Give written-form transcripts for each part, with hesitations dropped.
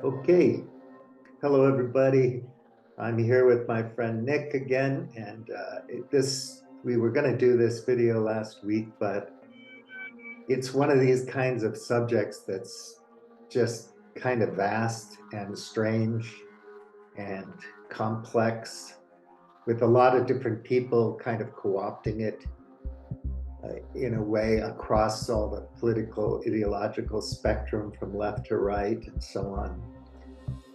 Okay, hello everybody. I'm here with my friend Nick again, and we were going to do this video last week, but it's one of these kinds of subjects that's just kind of vast and strange and complex, with a lot of different people kind of co-opting it in a way across all the political ideological spectrum from left to right and so on.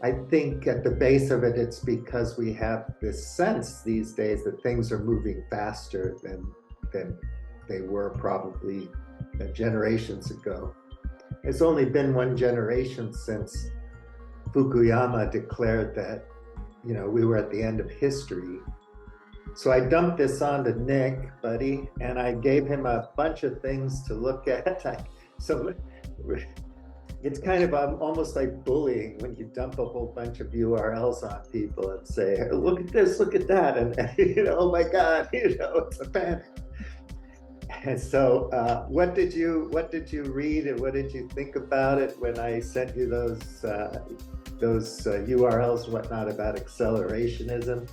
I think at the base of it, it's because we have this sense these days that things are moving faster than they were probably generations ago. It's only been one generation since Fukuyama declared that, we were at the end of history. So I dumped this on to Nick, buddy, and I gave him a bunch of things to look at. So it's kind of almost like bullying when you dump a whole bunch of URLs on people and say, hey, look at this, look at that, and oh my God, it's a panic. And so, what did you read, and what did you think about it when I sent you those URLs and whatnot about accelerationism?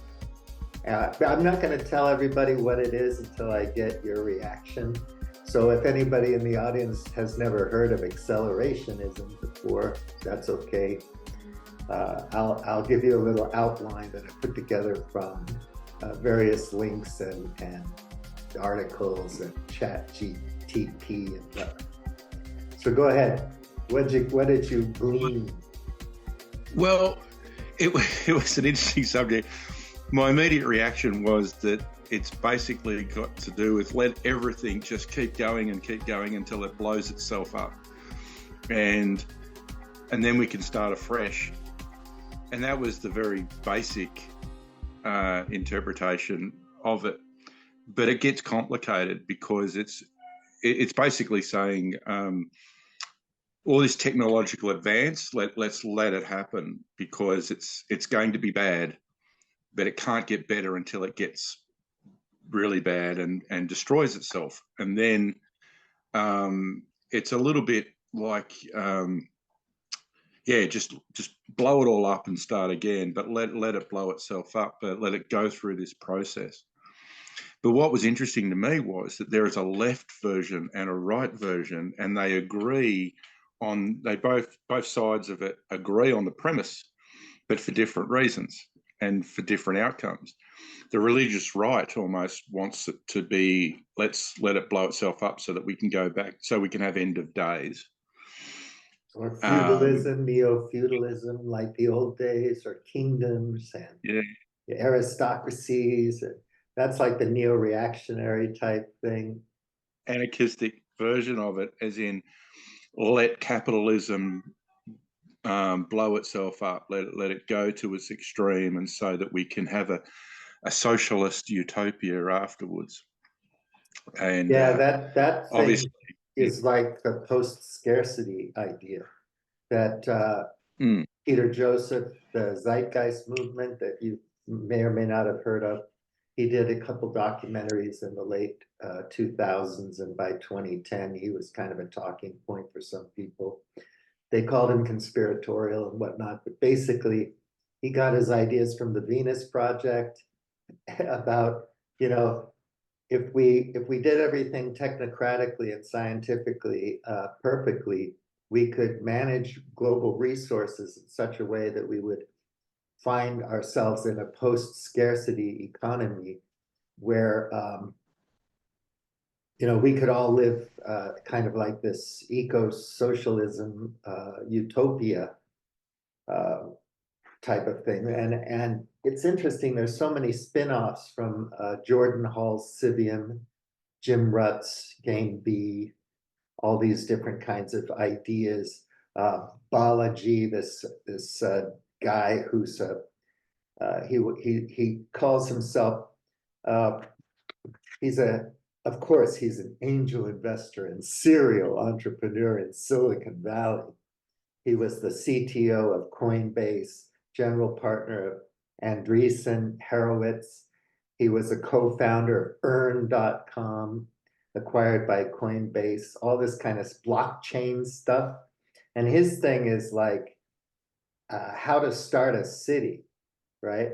I'm not going to tell everybody what it is until I get your reaction. So if anybody in the audience has never heard of accelerationism before, that's okay. I'll give you a little outline that I put together from various links and articles and ChatGPT and whatever. So go ahead. What did you glean? Well, it was an interesting subject. My immediate reaction was that it's basically got to do with let everything just keep going until it blows itself up, and then we can start afresh. And that was the very basic interpretation of it. But it gets complicated because it's basically saying all this technological advance, let's let it happen because it's going to be bad, but it can't get better until it gets really bad and destroys itself. And then it's a little bit like just blow it all up and start again, but let it blow itself up, but let it go through this process. But what was interesting to me was that there is a left version and a right version, and they agree on, both sides of it agree on the premise, but for different reasons and for different outcomes. The religious right almost wants it to be, let's let it blow itself up so that we can go back, so we can have end of days. Or feudalism, neo-feudalism, like the old days, or kingdoms and aristocracies. That's like the neo-reactionary type thing. Anarchistic version of it, as in let capitalism blow itself up, let it go to its extreme, and so that we can have a socialist utopia afterwards. And that thing is like the post-scarcity idea that Peter Joseph, the Zeitgeist movement that you may or may not have heard of, he did a couple documentaries in the late 2000s, and by 2010 he was kind of a talking point for some people. They called him conspiratorial and whatnot, but basically he got his ideas from the Venus Project about, if we did everything technocratically and scientifically perfectly, we could manage global resources in such a way that we would find ourselves in a post-scarcity economy where we could all live kind of like this eco-socialism utopia type of thing. And it's interesting, there's so many spin-offs from Jordan Hall's Civium, Jim Rutt's Game B, all these different kinds of ideas. Balaji, this guy who's he calls himself of course he's an angel investor and serial entrepreneur in Silicon Valley. He was the CTO of Coinbase, general partner of Andreessen Horowitz. He was a co-founder of Earn.com, acquired by Coinbase, all this kind of blockchain stuff. And his thing is like, how to start a city, right?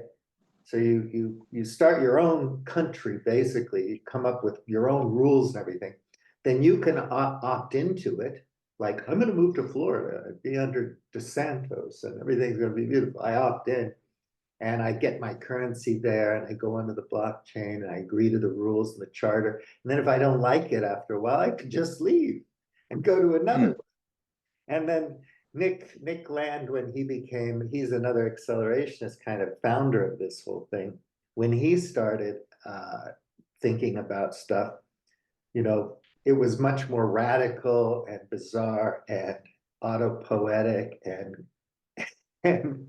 So you start your own country, basically. You come up with your own rules and everything. Then you can opt into it. Like, I'm going to move to Florida and be under DeSantos and everything's going to be beautiful. I opt in and I get my currency there and I go onto the blockchain and I agree to the rules and the charter. And then if I don't like it after a while, I could just leave and go to another one. And then Nick Land, when he's another accelerationist kind of founder of this whole thing. When he started thinking about stuff, it was much more radical and bizarre and autopoetic and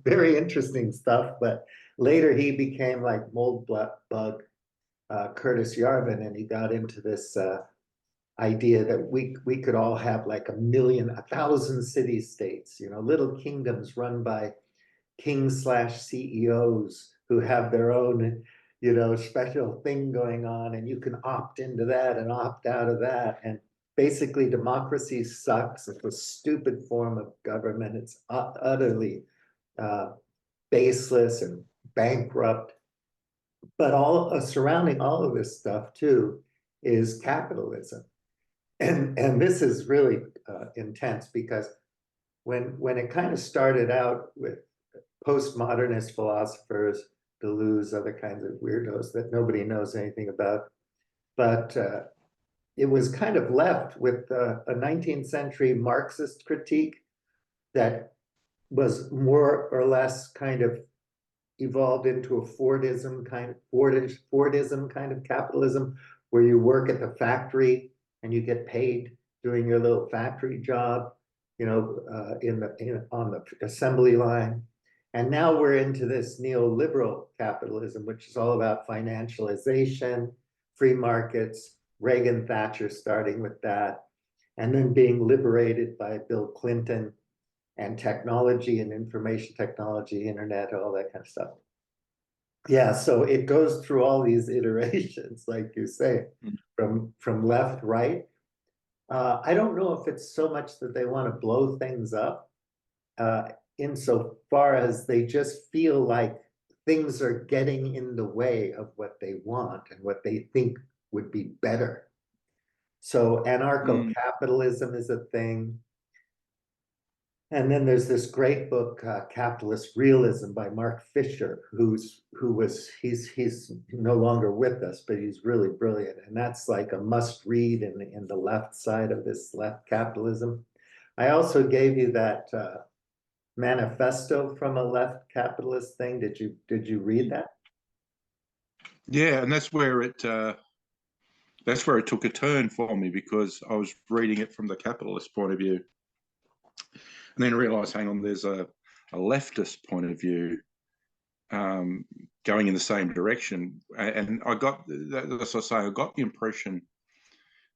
very interesting stuff. But later he became like mold bug Curtis Yarvin, and he got into this idea that we could all have like 1,000 city states, little kingdoms run by king/CEOs who have their own, special thing going on, and you can opt into that and opt out of that. And basically, democracy sucks. It's a stupid form of government. It's utterly baseless and bankrupt. But all surrounding all of this stuff too is capitalism. And this is really intense because when it kind of started out with postmodernist philosophers, Deleuze, other kinds of weirdos that nobody knows anything about, but it was kind of left with a 19th century Marxist critique that was more or less kind of evolved into a Fordism kind of capitalism, where you work at the factory and you get paid doing your little factory job, on the assembly line. And now we're into this neoliberal capitalism, which is all about financialization, free markets, Reagan, Thatcher starting with that, and then being liberated by Bill Clinton and technology and information technology, internet, all that kind of stuff. Yeah, so it goes through all these iterations, like you say, from left, right. I don't know if it's so much that they want to blow things up, insofar as they just feel like things are getting in the way of what they want and what they think would be better. So anarcho-capitalism is a thing. And then there's this great book, Capitalist Realism by Mark Fisher, he's no longer with us, but he's really brilliant. And that's like a must read in the left side of this left capitalism. I also gave you that manifesto from a left capitalist thing. Did you read that? Yeah, and that's where it took a turn for me, because I was reading it from the capitalist point of view, and then realised, hang on, there's a leftist point of view going in the same direction. And I got, as I say, I got the impression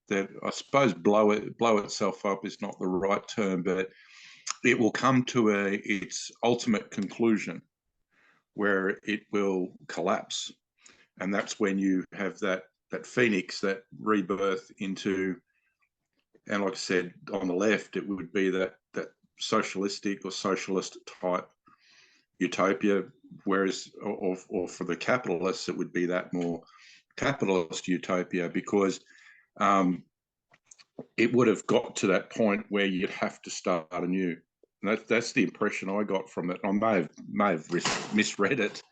that, I suppose blow itself up is not the right term, but it will come to its ultimate conclusion where it will collapse. And that's when you have that phoenix, that rebirth into, and like I said, on the left, it would be that socialistic or socialist type utopia, whereas, or for the capitalists, it would be that more capitalist utopia, because it would have got to that point where you'd have to start anew. And that's the impression I got from it. I may have misread it,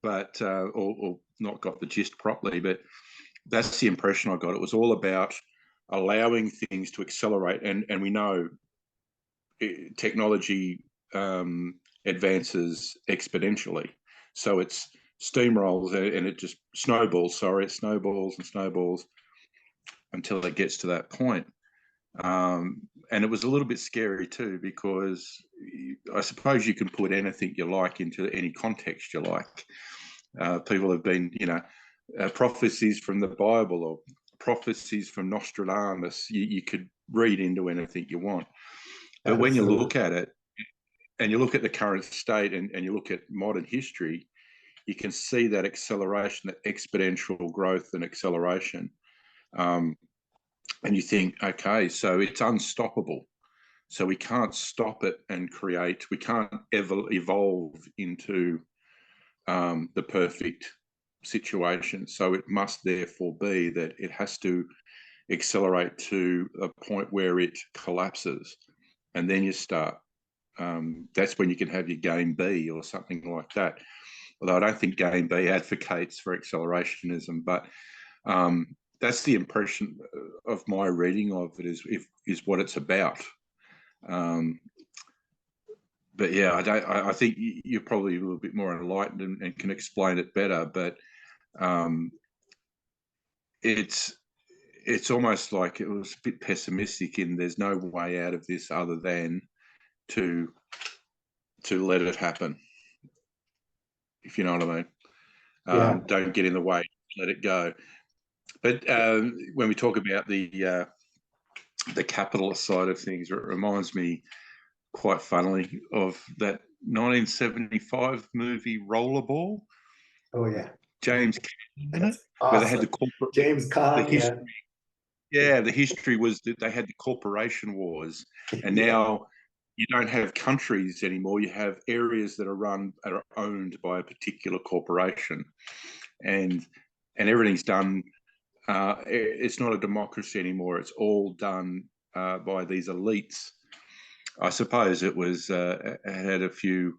but or not got the gist properly, but that's the impression I got. It was all about allowing things to accelerate, and we know technology advances exponentially, so it's steamrolls and it just snowballs. It snowballs and snowballs until it gets to that point. And it was a little bit scary too, because I suppose you can put anything you like into any context you like. People have been, prophecies from the Bible or prophecies from Nostradamus. You could read into anything you want. But when you look at it, and you look at the current state, and you look at modern history, you can see that acceleration, that exponential growth and acceleration. And you think, okay, so it's unstoppable. So we can't stop it and create. We can't ever evolve into the perfect situation. So it must therefore be that it has to accelerate to a point where it collapses, and then you start. That's when you can have your game B or something like that. Although I don't think game B advocates for accelerationism, but that's the impression of my reading of it is what it's about. But yeah, I think you're probably a little bit more enlightened and can explain it better. But it's almost like it was a bit pessimistic in there's no way out of this other than to let it happen, if you know what I mean. Yeah. Don't get in the way, let it go. But when we talk about the capitalist side of things, it reminds me quite funnily of that 1975 movie Rollerball. Oh yeah. James Cameron in it, That's where they had awesome. the corporate, James the Caan, yeah. history. Yeah, the history was that they had the corporation wars, and Yeah. now you don't have countries anymore. You have areas that are owned by a particular corporation, and everything's done. It's not a democracy anymore. It's all done by these elites. I suppose it was had a few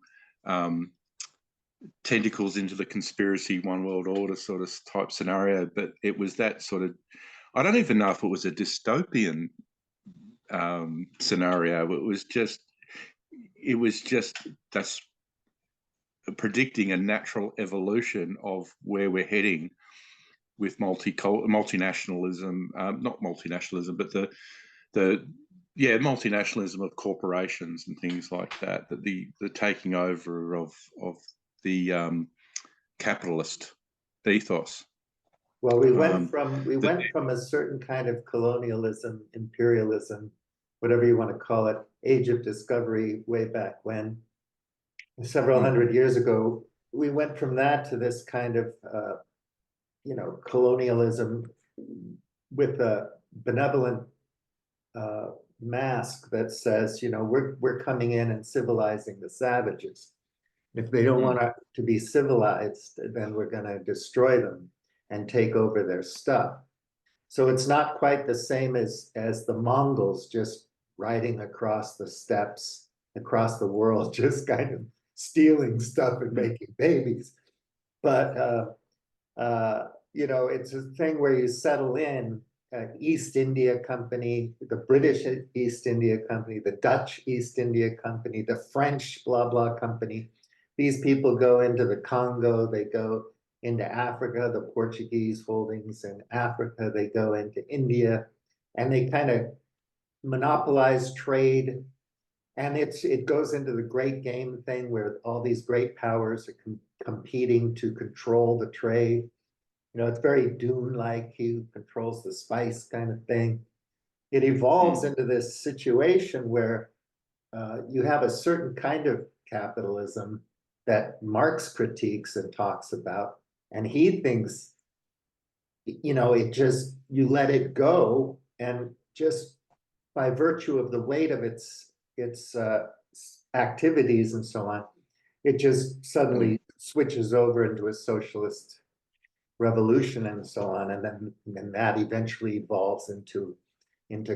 tentacles into the conspiracy, one world order sort of type scenario, but it was that sort of. I don't even know if it was a dystopian scenario. It was just that's predicting a natural evolution of where we're heading with multinationalism, not multinationalism, but the multinationalism of corporations and things like that. That the taking over of the capitalist ethos. Well, we went from a certain kind of colonialism, imperialism, whatever you want to call it, age of discovery way back when, several hundred years ago. We went from that to this kind of colonialism with a benevolent mask that says, we're coming in and civilizing the savages. If they don't want to be civilized, then we're going to destroy them and take over their stuff. So it's not quite the same as the Mongols just riding across the steppes, across the world, just kind of stealing stuff and making babies. But it's a thing where you settle in. East India Company, the British East India Company, the Dutch East India Company, the French blah blah company. These people go into the Congo, they go into Africa, the Portuguese holdings in Africa, they go into India, and they kind of monopolize trade. And it goes into the great game thing where all these great powers are competing to control the trade. It's very Dune-like. He controls the spice kind of thing. It evolves into this situation where you have a certain kind of capitalism that Marx critiques and talks about, and he thinks, it just, you let it go, and just by virtue of the weight of its activities and so on, it just suddenly switches over into a socialist revolution and so on, and then that eventually evolves into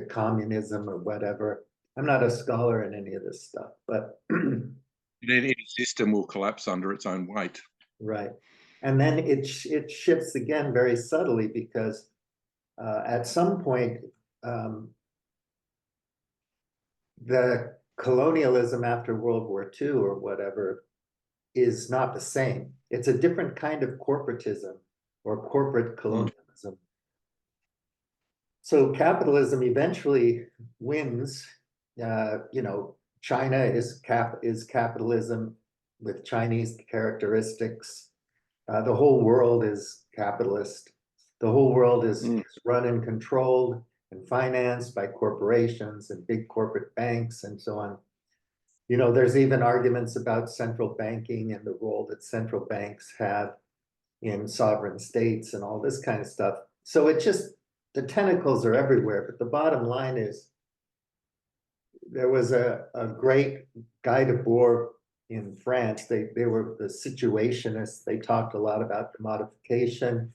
communism or whatever. I'm not a scholar in any of this stuff, but any system will collapse under its own weight. right. And then it shifts again very subtly, because at some point the colonialism after World War II or whatever is not the same. It's a different kind of corporatism or corporate colonialism. So capitalism eventually wins. China is capitalism with Chinese characteristics. The whole world is capitalist. The whole world is run and controlled and financed by corporations and big corporate banks and so on. There's even arguments about central banking and the role that central banks have in sovereign states and all this kind of stuff. So the tentacles are everywhere, but the bottom line is there was a great Guy Debord in France. They were the situationists. They talked a lot about commodification,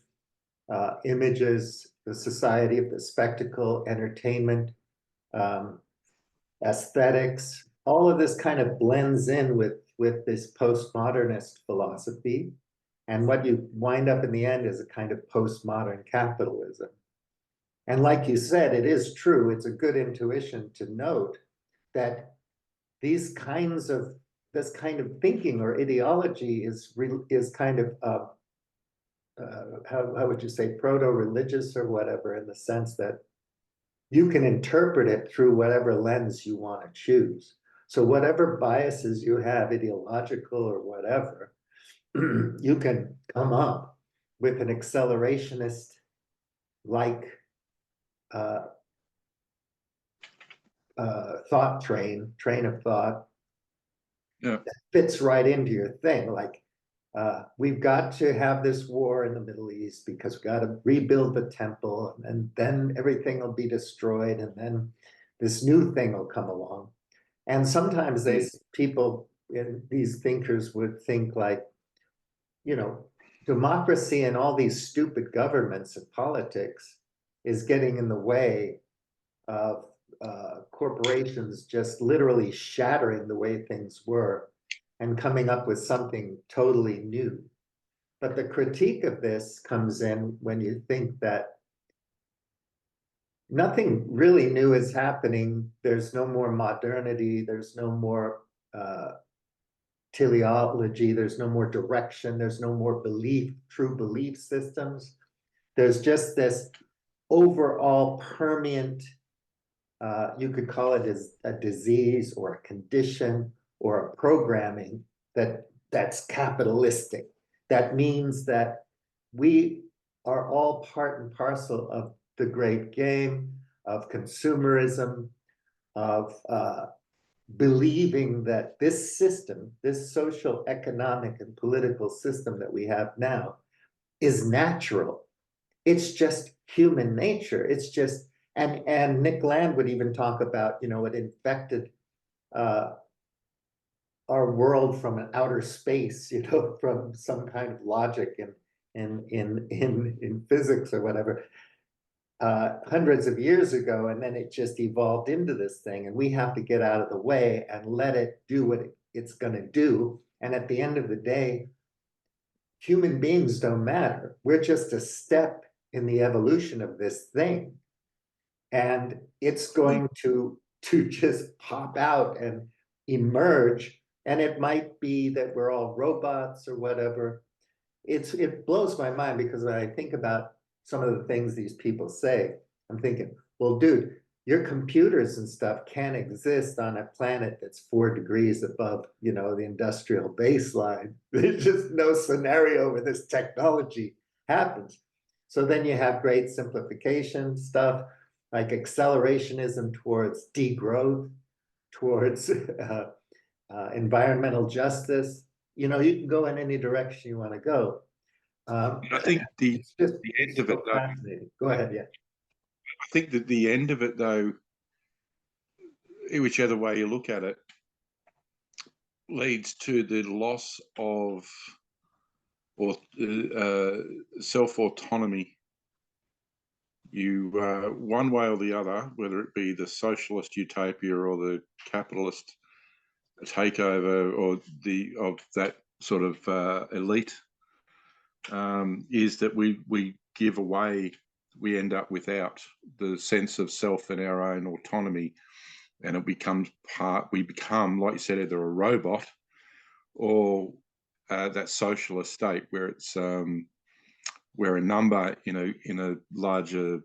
images, the society of the spectacle, entertainment, aesthetics. All of this kind of blends in with this postmodernist philosophy. And what you wind up in the end is a kind of postmodern capitalism. And like you said, it is true. It's a good intuition to note that this kind of thinking or ideology is kind of how would you say, proto-religious or whatever, in the sense that you can interpret it through whatever lens you want to choose. So whatever biases you have, ideological or whatever, you can come up with an accelerationist like train of thought, Yeah. that fits right into your thing. Like, we've got to have this war in the Middle East because we've got to rebuild the temple, and then everything will be destroyed, and then this new thing will come along. And sometimes people in these thinkers would think like, democracy and all these stupid governments and politics is getting in the way of corporations just literally shattering the way things were and coming up with something totally new. But the critique of this comes in when you think that nothing really new is happening. There's no more modernity. There's no more teleology. There's no more direction. There's no more true belief systems. There's just this overall permeant, you could call it a disease or a condition or a programming that's capitalistic. That means that we are all part and parcel of the great game, of consumerism, of believing that this system, this social, economic, and political system that we have now is natural. It's just human nature. It's just, and Nick Land would even talk about, it infected our world from an outer space, from some kind of logic in physics or whatever, hundreds of years ago, and then it just evolved into this thing, and we have to get out of the way and let it do what it's going to do. And at the end of the day, human beings don't matter. We're just a step in the evolution of this thing, and it's going to just pop out and emerge. And it might be that we're all robots or whatever. It blows my mind, because when I think about some of the things these people say, I'm thinking, well, dude, your computers and stuff can't exist on a planet that's 4 degrees above, the industrial baseline. There's just no scenario where this technology happens. So then you have great simplification stuff like accelerationism towards degrowth, towards environmental justice. You can go in any direction you want to go. I think the end of it, though, fascinating. Go ahead, yeah. I think that the end of it, though, whichever way you look at it, leads to the loss of self-autonomy. You, one way or the other, whether it be the socialist utopia or the capitalist takeover of that sort of elite, is that we give away, we end up without the sense of self and our own autonomy, and it becomes we become, like you said, either a robot or that socialist state where it's we're a number in a larger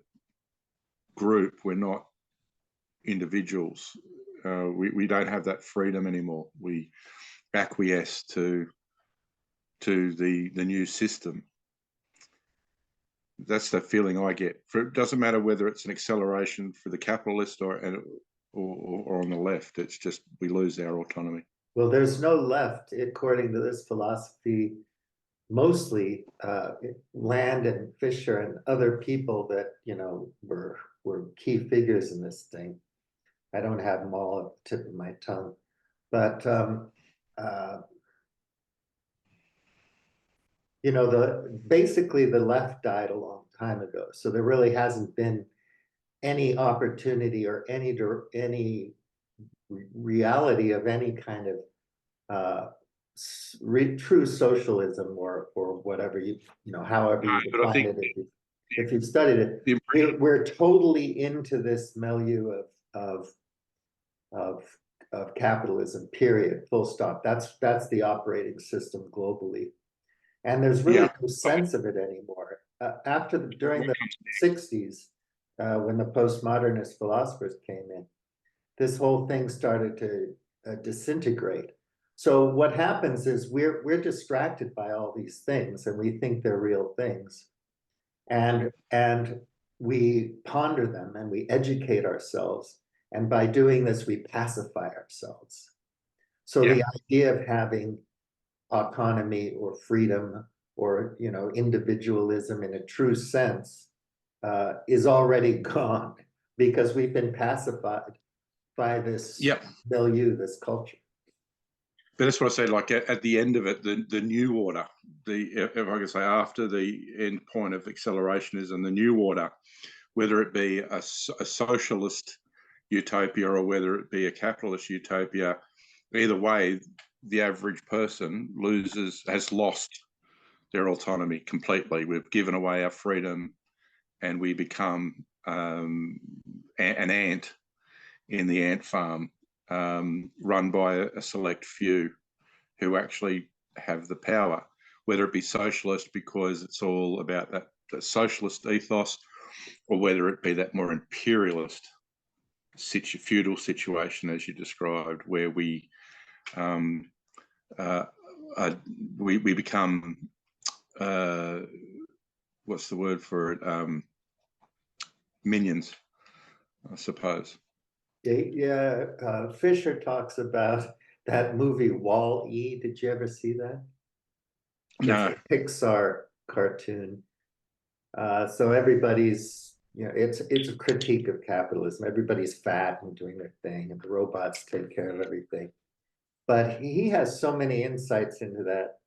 group. We're not individuals. We don't have that freedom anymore. We acquiesce to the new system. That's the feeling I get. It doesn't matter whether it's an acceleration for the capitalist or on the left. It's just we lose our autonomy. Well, there's no left, according to this philosophy. Mostly Land and Fisher and other people that were key figures in this thing I don't have them all at the tip of my tongue. But uh, you know, basically the left died a long time ago, so there really hasn't been any opportunity or any reality of any kind of uh, true socialism or whatever you know, however you But I define think it, if you've studied it. the impression, We're totally into this milieu of of of capitalism, period, full stop. That's the operating system globally, and there's really yeah, no sense of it anymore. During the 60s, when the postmodernist philosophers came in, this whole thing started to disintegrate. So what happens is we're distracted by all these things, and we think they're real things, and we ponder them and we educate ourselves, and by doing this we pacify ourselves. So yeah, the idea of having autonomy or freedom or, you know, individualism in a true sense is already gone because we've been pacified by this yeah. milieu, this culture. But that's what I say. Like at the end of it, the new order, if I can say after the end point of accelerationism, the new order, whether it be a socialist utopia or whether it be a capitalist utopia, either way, the average person has lost their autonomy completely. We've given away our freedom, and we become an ant in the ant farm, run by a select few who actually have the power, whether it be socialist because it's all about that socialist ethos, or whether it be that more imperialist feudal situation as you described, where um, uh, we become what's the word for it? Minions, I suppose. Yeah, Fisher talks about that movie Wall-E. Did you ever see that? It's No, a Pixar cartoon. So everybody's, you know, it's a critique of capitalism. Everybody's fat and doing their thing, and the robots take care of everything. But he has so many insights into that.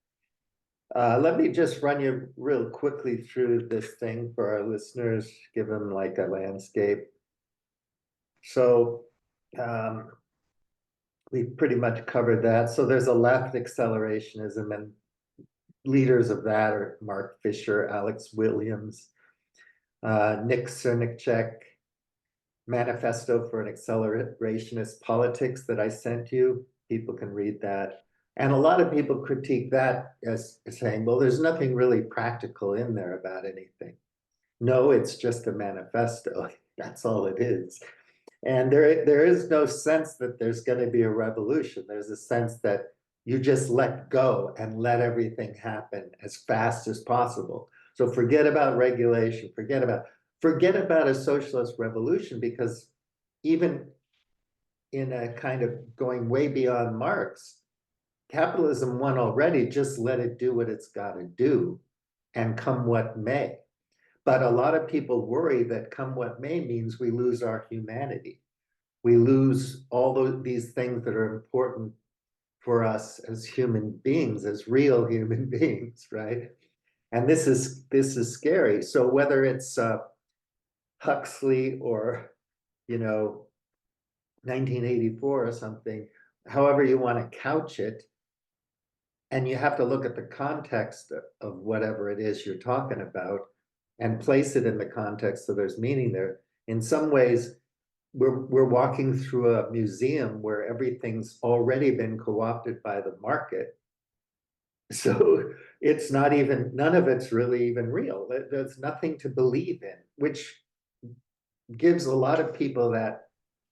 Let me just run you real quickly through this thing for our listeners, give them like a landscape. So um, we've pretty much covered that. So there's a left accelerationism, and leaders of that are Mark Fisher, Alex Williams, Nick Cernicek, Manifesto for an Accelerationist Politics that I sent you. People can read that. And a lot of people critique that as saying, well, there's nothing really practical in there about anything. No, it's just a manifesto. That's all it is. And there is no sense that there's going to be a revolution. There's a sense that you just let go and let everything happen as fast as possible. So forget about regulation, forget about a socialist revolution, because even in a kind of going way beyond Marx, capitalism won already. Just let it do what it's got to do and come what may. But a lot of people worry that come what may means we lose our humanity. We lose all these things that are important for us as human beings, as real human beings, right? And this is scary. So whether it's Huxley or, you know, 1984 or something, however you want to couch it, and you have to look at the context of whatever it is you're talking about and place it in the context so there's meaning there. In some ways, we're walking through a museum where everything's already been co-opted by the market. So it's not even, none of it's really even real. There's nothing to believe in, which gives a lot of people that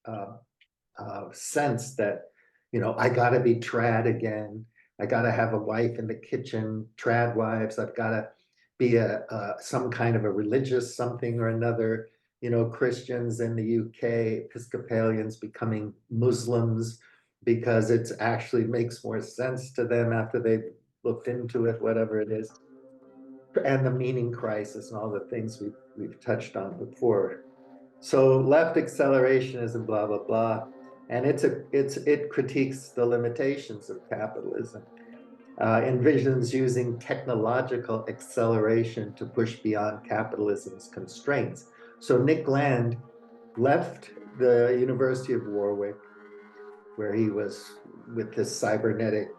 uh, sense that, you know, I got to be trad again. I got to have a wife in the kitchen, trad wives. I've got to be some kind of a religious something or another. You know, Christians in the UK, Episcopalians becoming Muslims because it actually makes more sense to them after they've looked into it, whatever it is. And the meaning crisis and all the things we've touched on before. So left accelerationism, blah, blah, blah. And it critiques the limitations of capitalism, envisions using technological acceleration to push beyond capitalism's constraints. So Nick Land left the University of Warwick, where he was with this cybernetic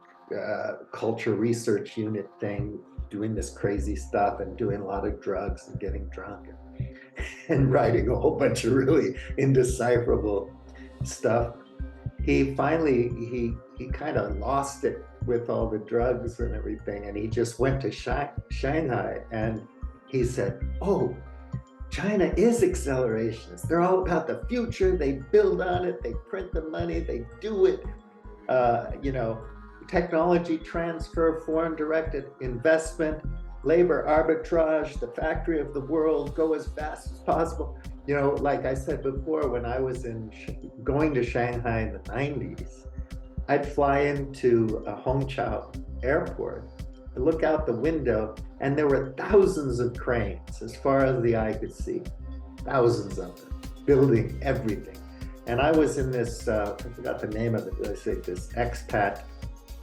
culture research unit thing, doing this crazy stuff and doing a lot of drugs and getting drunk and writing a whole bunch of really indecipherable stuff. He finally he kind of lost it with all the drugs and everything, and he just went to Shanghai, and he said, "Oh, China is accelerationist. They're all about the future. They build on it. They print the money. They do it. You know, technology transfer, foreign directed investment, labor arbitrage, the factory of the world, go as fast as possible." You know, like I said before, when I was going to Shanghai in the 90s, I'd fly into Hongqiao airport, look out the window, and there were thousands of cranes as far as the eye could see, thousands of them, building everything. And I was in this, I forgot the name of it, I say this expat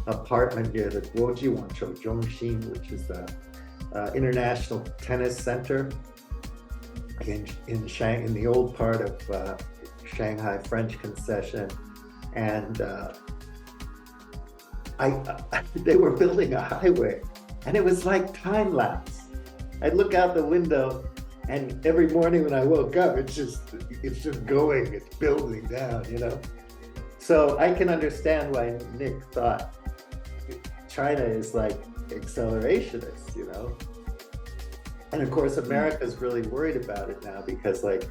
apartment near the Guojiwanzhou Zhongxin, which is the international tennis center in the old part of Shanghai French Concession. And they were building a highway, and it was like time lapse. I'd look out the window, and every morning when I woke up, it's just going, it's building down, you know? So I can understand why Nick thought China is like accelerationist, you know? And of course, America's really worried about it now because like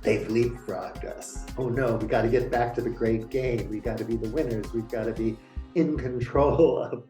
they've leapfrogged us. Oh no, we got to get back to the great game. We got to be the winners. We've got to be in control